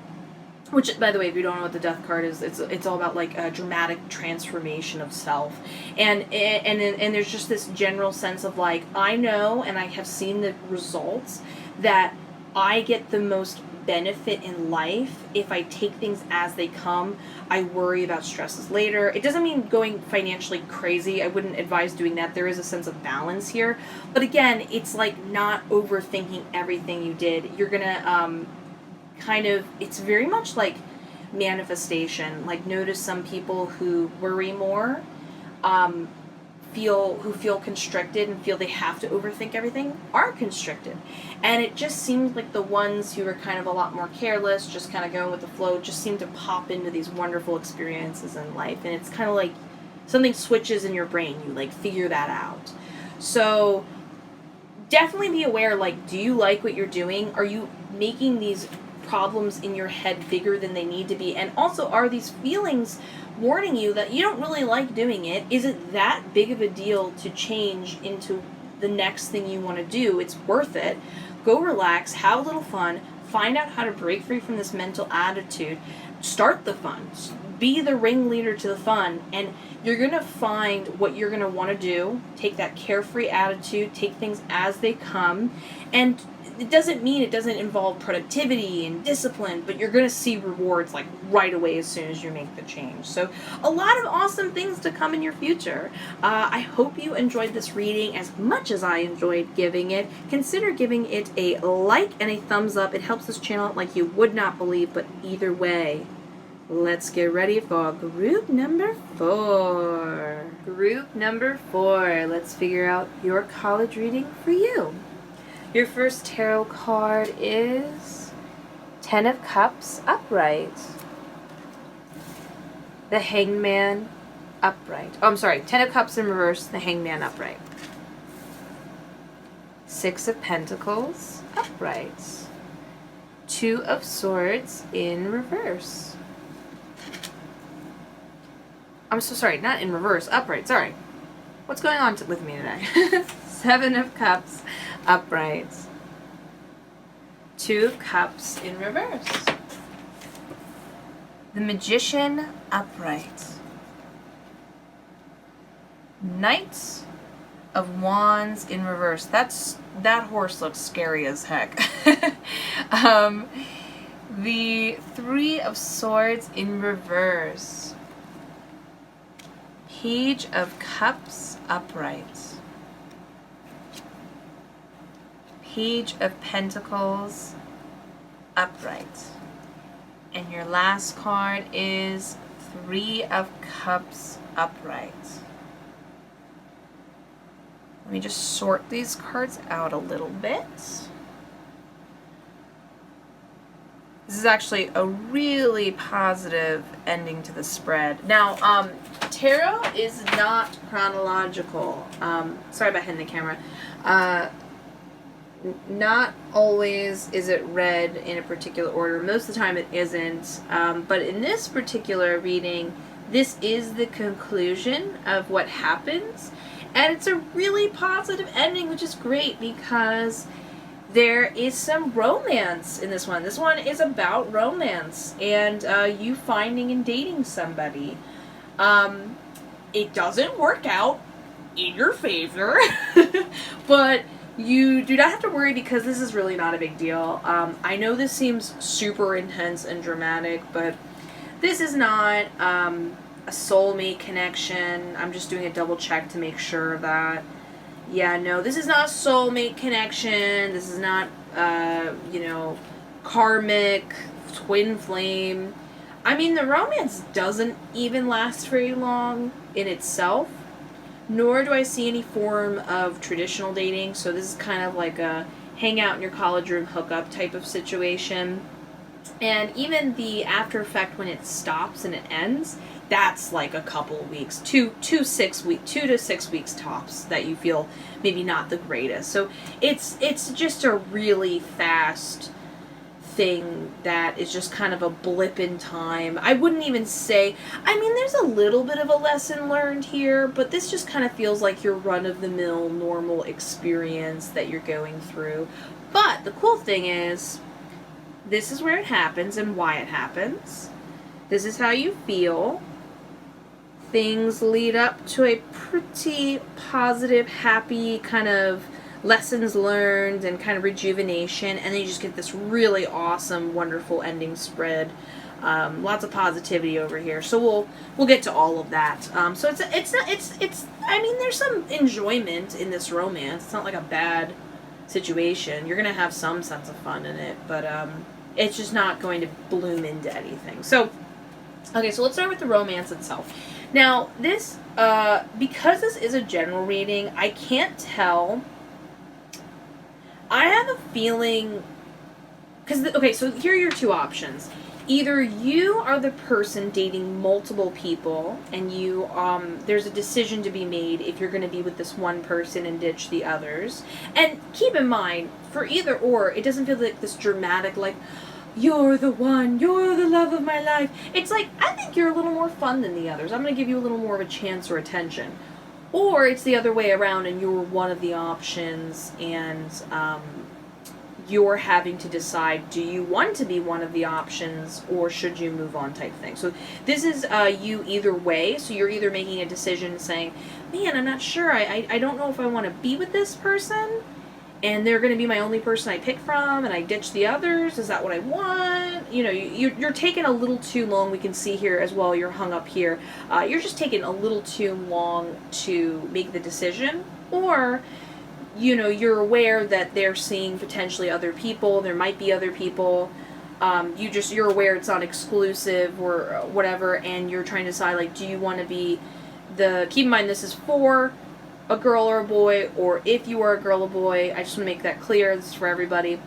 which, by the way, if you don't know what the Death card is, it's all about like a dramatic transformation of self. And there's just this general sense of like, I know, and I have seen the results, that I get the most benefit in life if I take things as they come. I worry about stresses later. It doesn't mean going financially crazy. I wouldn't advise doing that. There is a sense of balance here. But again, it's like not overthinking everything you did. You're gonna it's very much like manifestation. Like, notice some people who worry more, feel constricted and feel they have to overthink everything are constricted. And it just seems like the ones who are kind of a lot more careless, just kind of going with the flow, just seem to pop into these wonderful experiences in life. And it's kind of like something switches in your brain. You like figure that out. So definitely be aware, like, do you like what you're doing? Are you making these problems in your head bigger than they need to be? And also, are these feelings warning you that you don't really like doing it? Is it that big of a deal to change into the next thing you want to do? It's worth it. Go relax, have a little fun, find out how to break free from this mental attitude, start the fun, be the ringleader to the fun, and you're going to find what you're going to want to do. Take that carefree attitude, take things as they come, and it doesn't mean it doesn't involve productivity and discipline, but you're going to see rewards like right away as soon as you make the change. So a lot of awesome things to come in your future. I hope you enjoyed this reading as much as I enjoyed giving it. Consider giving it a like and a thumbs up. It helps this channel out like you would not believe, but either way, let's get ready for group number 4. Group number 4. Let's figure out your college reading for you. Your first tarot card is 10 of Cups upright. The Hangman upright. Oh, I'm sorry. 10 of Cups in reverse, the Hangman upright. 6 of Pentacles upright. 2 of Swords in reverse. I'm so sorry, not in reverse, upright, sorry. What's going on with me today? Seven of Cups upright. Two of Cups in reverse. The Magician upright. Knight of Wands in reverse. That horse looks scary as heck. The Three of Swords in reverse. Page of Cups upright. Page of Pentacles upright. And your last card is Three of Cups upright. Let me just sort these cards out a little bit. This is actually a really positive ending to the spread. Now, tarot is not chronological. Sorry about hitting the camera. Not always is it read in a particular order. Most of the time it isn't. But in this particular reading, this is the conclusion of what happens. And it's a really positive ending, which is great because there is some romance in this one. This one is about romance and you finding and dating somebody. It doesn't work out in your favor, but you do not have to worry because this is really not a big deal. I know this seems super intense and dramatic, but this is not a soulmate connection. I'm just doing a double check to make sure of that. Yeah, no, this is not a soulmate connection. This is not, karmic, twin flame. I mean, the romance doesn't even last very long in itself, nor do I see any form of traditional dating. So this is kind of like a hang out in your college room hookup type of situation. And even the after effect when it stops and it ends, that's like a couple of weeks, 2 to 6 weeks tops that you feel maybe not the greatest. So it's just a really fast thing that is just kind of a blip in time. I wouldn't even say, I mean, there's a little bit of a lesson learned here, but this just kind of feels like your run-of-the-mill normal experience that you're going through. But the cool thing is, this is where it happens and why it happens. This is how you feel. Things lead up to a pretty positive, happy kind of lessons learned and kind of rejuvenation, and then you just get this really awesome, wonderful ending spread. Lots of positivity over here. So we'll get to all of that. So I mean, there's some enjoyment in this romance. It's not like a bad situation. You're gonna have some sense of fun in it, but it's just not going to bloom into anything. So, okay, so let's start with the romance itself. Now, this, because this is a general reading, I can't tell. I have a feeling, okay, so here are your two options. Either you are the person dating multiple people, and you, there's a decision to be made if you're going to be with this one person and ditch the others. And keep in mind, for either or, it doesn't feel like this dramatic, like, you're the one, you're the love of my life. It's like, I think you're a little more fun than the others. I'm going to give you a little more of a chance or attention. Or it's the other way around and you're one of the options and you're having to decide, do you want to be one of the options or should you move on type thing. So this is you either way. So you're either making a decision saying, man, I'm not sure. I don't know if I want to be with this person. And they're going to be my only person I pick from, and I ditch the others. Is that what I want? You know, you're taking a little too long. We can see here as well, you're hung up here. You're just taking a little too long to make the decision. Or, you know, you're aware that they're seeing potentially other people. There might be other people. You're aware it's not exclusive or whatever, and you're trying to decide, like, do you want to be keep in mind this is for a girl or a boy, or if you are a girl or boy, I just want to make that clear, this is for everybody.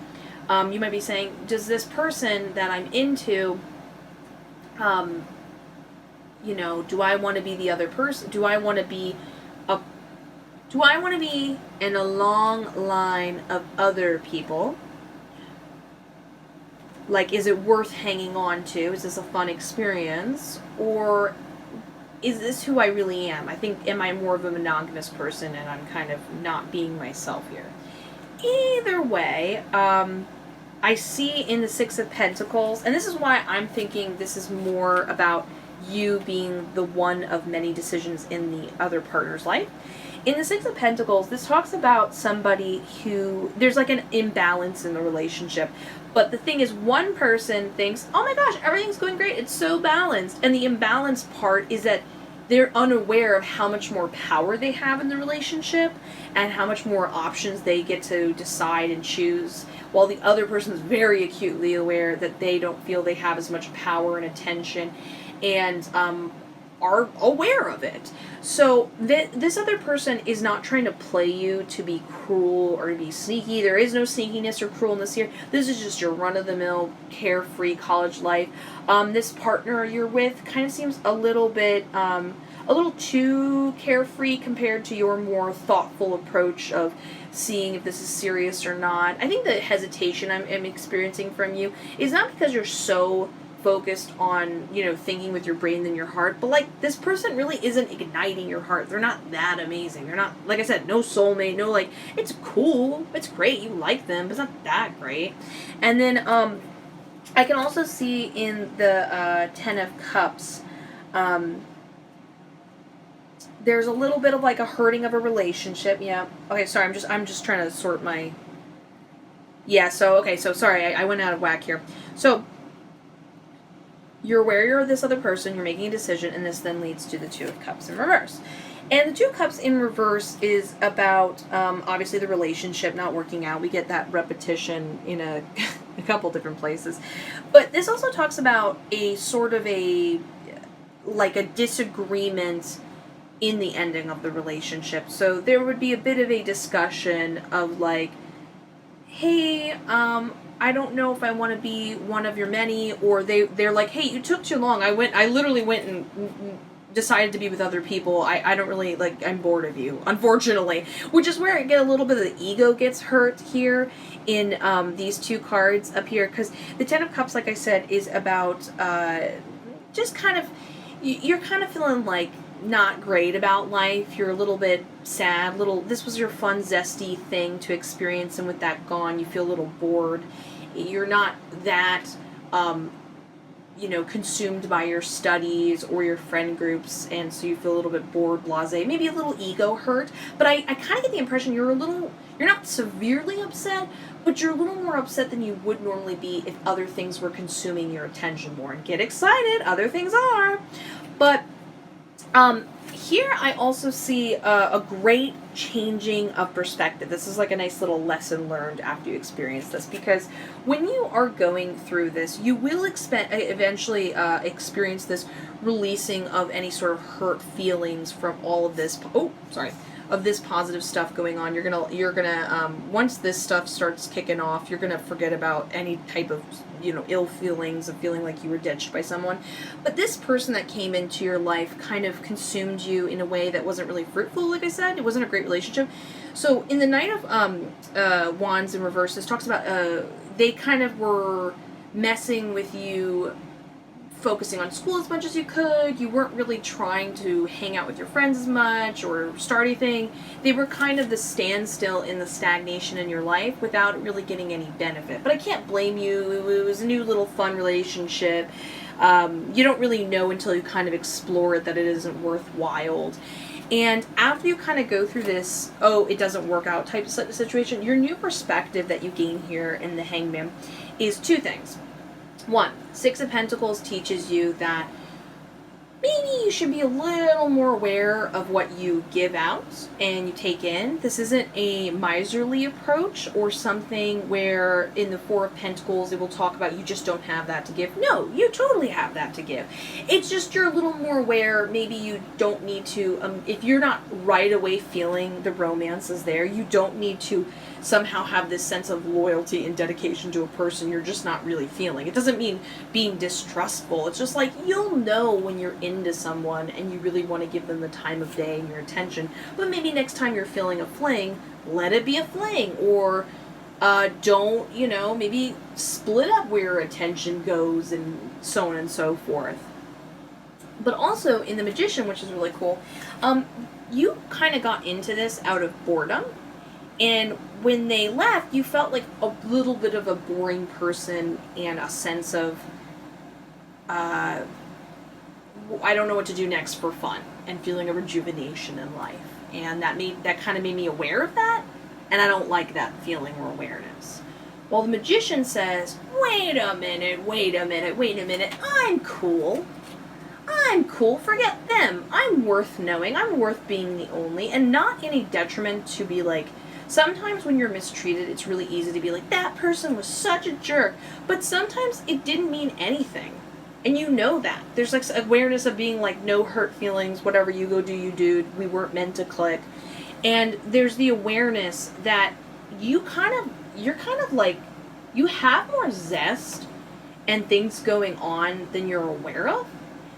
You might be saying, does this person that I'm into, you know, do I want to be the other person? Do I want to be in a long line of other people? Like, is it worth hanging on to? Is this a fun experience? Or is this who I really am? I think, am I more of a monogamous person and I'm kind of not being myself here? Either way, I see in the Six of Pentacles, and this is why I'm thinking this is more about you being the one of many decisions in the other partner's life. In the Six of Pentacles, this talks about somebody who, there's like an imbalance in the relationship. But the thing is, one person thinks, oh my gosh, everything's going great, it's so balanced. And the imbalanced part is that they're unaware of how much more power they have in the relationship and how much more options they get to decide and choose, while the other person is very acutely aware that they don't feel they have as much power and attention and are aware of it. So this other person is not trying to play you to be cruel or to be sneaky. There is no sneakiness or cruelness here. This is just your run-of-the-mill, carefree college life. This partner you're with kind of seems a little too carefree compared to your more thoughtful approach of seeing if this is serious or not. I think the hesitation I'm experiencing from you is not because you're so focused on, thinking with your brain than your heart, but like this person really isn't igniting your heart. They're not that amazing. They're not, like I said, no soulmate, no like, it's cool, it's great, you like them, but it's not that great. And then I can also see in the Ten of Cups, there's a little bit of like a hurting of a relationship. Yeah. Okay, sorry, I'm just trying to sort my. Yeah. So sorry, I went out of whack here. So you're aware you're this other person, you're making a decision, and this then leads to the Two of Cups in reverse. And the Two of Cups in reverse is about, obviously, the relationship not working out. We get that repetition in a couple different places. But this also talks about a sort of a disagreement in the ending of the relationship. So there would be a bit of a discussion of like, hey, I don't know if I want to be one of your many, or they're like, hey, you took too long. I literally went and decided to be with other people. I don't really, I'm bored of you, unfortunately. Which is where I get a little bit of the ego gets hurt here in these two cards up here. Because the Ten of Cups, like I said, is about just kind of, you're kind of feeling like not great about life. You're a little bit sad. This was your fun, zesty thing to experience, and with that gone, you feel a little bored. You're not that, consumed by your studies or your friend groups, and so you feel a little bit bored, blasé, maybe a little ego hurt. But I kind of get the impression you're not severely upset, but you're a little more upset than you would normally be if other things were consuming your attention more. And get excited, other things are. But here I also see a great changing of perspective. This is like a nice little lesson learned after you experience this, because when you are going through this, you will eventually experience this releasing of any sort of hurt feelings from all of this. Of this positive stuff going on. You're gonna once this stuff starts kicking off, you're gonna forget about any type of ill feelings of feeling like you were ditched by someone. But this person that came into your life kind of consumed you in a way that wasn't really fruitful. Like I said, it wasn't a great relationship. So in the Knight of Wands in reverse, this talks about they kind of were messing with you, focusing on school as much as you could. You weren't really trying to hang out with your friends as much or start anything. They were kind of the standstill in the stagnation in your life without really getting any benefit. But I can't blame you. It was a new little fun relationship. You don't really know until you kind of explore it that it isn't worthwhile. And after you kind of go through this, it doesn't work out type of situation, your new perspective that you gain here in the Hangman is two things. One, Six of Pentacles teaches you that maybe you should be a little more aware of what you give out and you take in. This isn't a miserly approach or something where in the Four of Pentacles it will talk about you just don't have that to give. No, you totally have that to give. It's just you're a little more aware. Maybe you don't need to, if you're not right away feeling the romance is there, you don't need to somehow have this sense of loyalty and dedication to a person you're just not really feeling. It doesn't mean being distrustful. It's just like you'll know when you're into someone and you really want to give them the time of day and your attention. But maybe next time you're feeling a fling, let it be a fling. Or don't, maybe split up where your attention goes and so on and so forth. But also in The Magician, which is really cool, you kind of got into this out of boredom. And when they left, you felt like a little bit of a boring person and a sense of, I don't know what to do next for fun, and feeling a rejuvenation in life. And that kind of made me aware of that, and I don't like that feeling or awareness. While The Magician says, wait a minute, I'm cool. I'm cool, forget them. I'm worth knowing, I'm worth being the only, and not any detriment to be like, sometimes when you're mistreated, it's really easy to be like, that person was such a jerk, but sometimes it didn't mean anything. And you know that. There's like awareness of being like, no hurt feelings, whatever you go do, you do, we weren't meant to click. And there's the awareness that you're kind of like, you have more zest and things going on than you're aware of.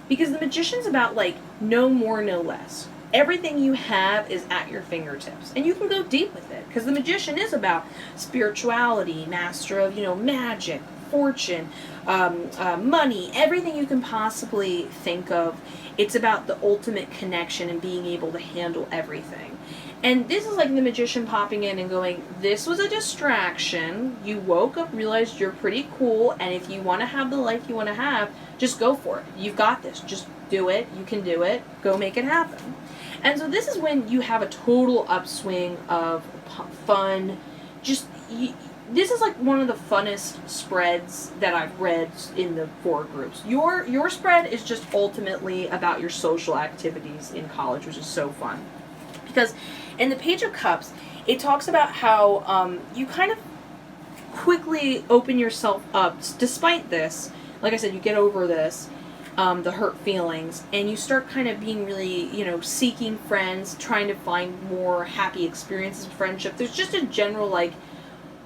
Because The Magician's about like, no more, no less. Everything you have is at your fingertips. And you can go deep with it. Because The Magician is about spirituality, master of, magic, fortune, money, everything you can possibly think of. It's about the ultimate connection and being able to handle everything. And this is like The Magician popping in and going, this was a distraction. You woke up, realized you're pretty cool, and if you want to have the life you want to have, just go for it. You've got this. Just do it. You can do it. Go make it happen. And so this is when you have a total upswing of fun. This is like one of the funnest spreads that I've read in the 4 groups. Your spread is just ultimately about your social activities in college, which is so fun. Because in the Page of Cups, it talks about how you kind of quickly open yourself up. Despite this, like I said, you get over this, the hurt feelings, and you start kind of being really, seeking friends, trying to find more happy experiences of friendship. There's just a general, like,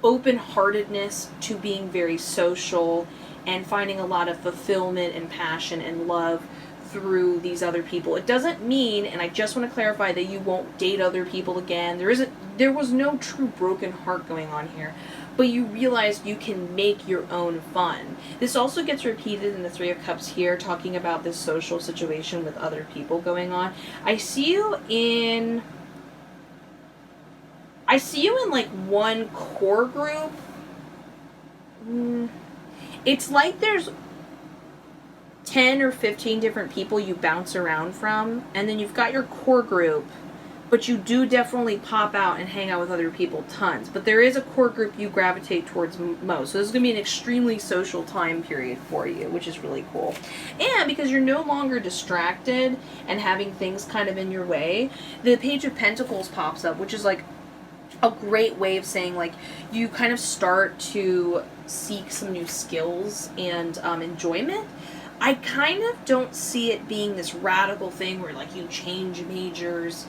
open-heartedness to being very social and finding a lot of fulfillment and passion and love through these other people. It doesn't mean, and I just want to clarify, that you won't date other people again. There was no true broken heart going on here, but you realize you can make your own fun. This also gets repeated in the 3 of Cups here, talking about this social situation with other people going on. I see you in like one core group. It's like there's 10 or 15 different people you bounce around from, and then you've got your core group, but you do definitely pop out and hang out with other people tons. But there is a core group you gravitate towards most. So this is going to be an extremely social time period for you, which is really cool. And because you're no longer distracted and having things kind of in your way, the Page of Pentacles pops up, which is like a great way of saying, like, you kind of start to seek some new skills and enjoyment. I kind of don't see it being this radical thing where, like, you change majors.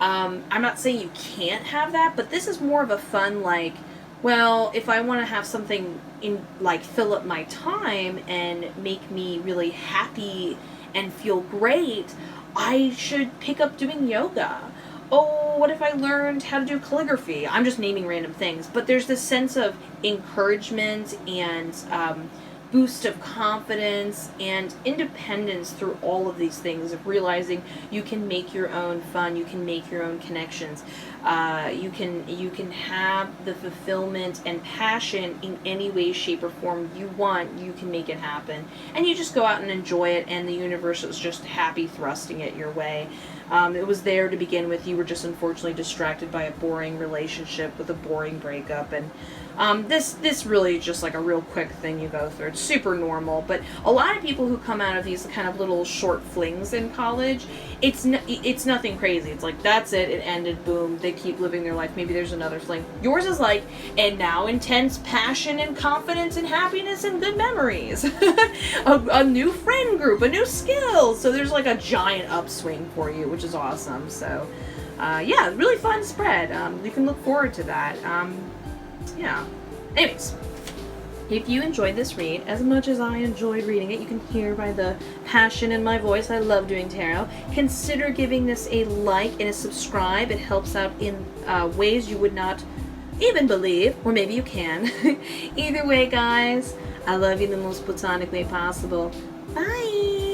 I'm not saying you can't have that, but this is more of a fun, like, well, if I want to have something in, like, fill up my time and make me really happy and feel great, I should pick up doing yoga. Oh, what if I learned how to do calligraphy? I'm just naming random things, but there's this sense of encouragement and boost of confidence and independence through all of these things, of realizing you can make your own fun, you can make your own connections, you can have the fulfillment and passion in any way, shape, or form you want. You can make it happen, and you just go out and enjoy it, and the universe is just happy thrusting it your way. It was there to begin with. You were just unfortunately distracted by a boring relationship with a boring breakup, and this really is just like a real quick thing you go through. It's super normal, but a lot of people who come out of these kind of little short flings in college, it's nothing crazy. It's like, that's it, it ended, boom, they keep living their life. Maybe there's another fling. Yours is like, and now intense passion and confidence and happiness and good memories. a new friend group, a new skill. So there's like a giant upswing for you, which is awesome. So yeah, really fun spread. You can look forward to that. Yeah. Anyways, if you enjoyed this read as much as I enjoyed reading it, you can hear by the passion in my voice, I love doing tarot. Consider giving this a like and a subscribe. It helps out in ways you would not even believe, or maybe you can. Either way, guys, I love you in the most platonic way possible. Bye!